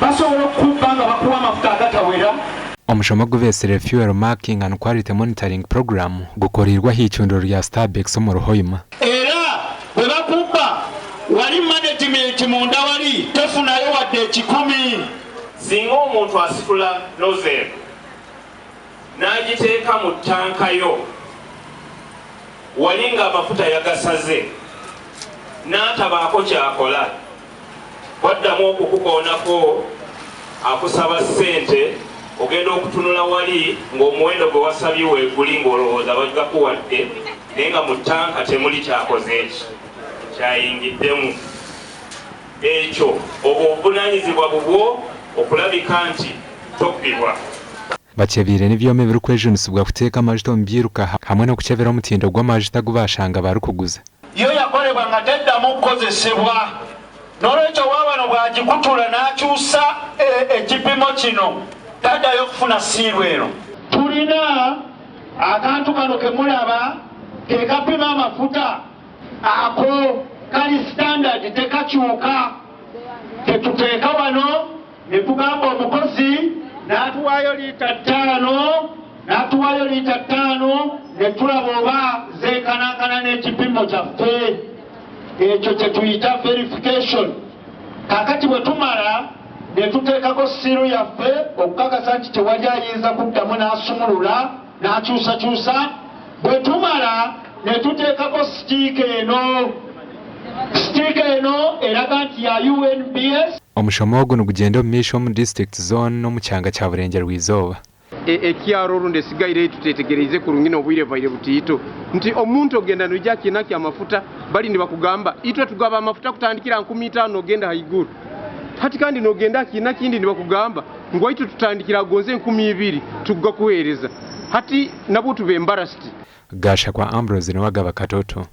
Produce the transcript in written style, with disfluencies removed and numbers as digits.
basobola okubanga bakuwa amafuta agatawera. Omushomo guvesere fuel marking and quality monitoring program gukorirwa hichundiro lya Starbex mu Hoima. Era bwe bakuba wali management munda wali tefunayo wadde 10. Singa omuntu asitula nozzle n'agiteeka mu tanka yo wali nga amafuta yagasaze n'atabaako kyakola waddamu okukukoonako akusaba ssente ogenda okutunula wali ng'omuwendo gwe wasabye weeguli ng'olowooza bagakuwadde naye nga mu tanka temuli kyakoze eki kyayingiddemu. Ekyo obwo obuvunaanyizibwa bubwo okulabika nti tokkibwa. Bachebire n'ivyome biri kwejunisibwa kuteeka amajuta mu biiruka hamwe no kuchebera omutindo gw'amajuta gubashanga bari kuguza. Iyo yakolebwa nga teddamu kukozesebwa. N'olwekyo waabano bw'agikutula n'akyusa ekipimo kino taddayo kufuna siiru eno. Tulina akantu kano ke mulaba ke kapima amafuta ako kali standard tekakyuka. Tetuteeka wano ne tugamba omukozi n'atuwaayo liita 5 ne tulaba oba zeekanankana n'ekipimo kyaffe. Ekyo kye tuyita verification. Kakati bwe tumala ne tuteekako siiru yaffe okukakasa nti tewali ayinza kuddamu n'asumulula n'akyusakyusa. Bwe tumala ne tuteekako sitiika eno eraga nti ya UNBS. Omushomo guno gugenda mu misho mu district zone no mu kyanga kya Burenje rw'Izooba. Ekyaro runde sigaire tutetegereze ku rungino obwire vaire butito nti omuntu ogenda nojja kinaki amafuta bali ndi bakugamba itwe tugaba amafuta kutandikira 15 ogenda haiguru hati kandi nogenda kinaki ndi bakugamba ngo itu tutandikira gonze 12 tugga kuhereza hati nabo tube embarrassed. Gasha kwa Ambrose ne wagaba katoto.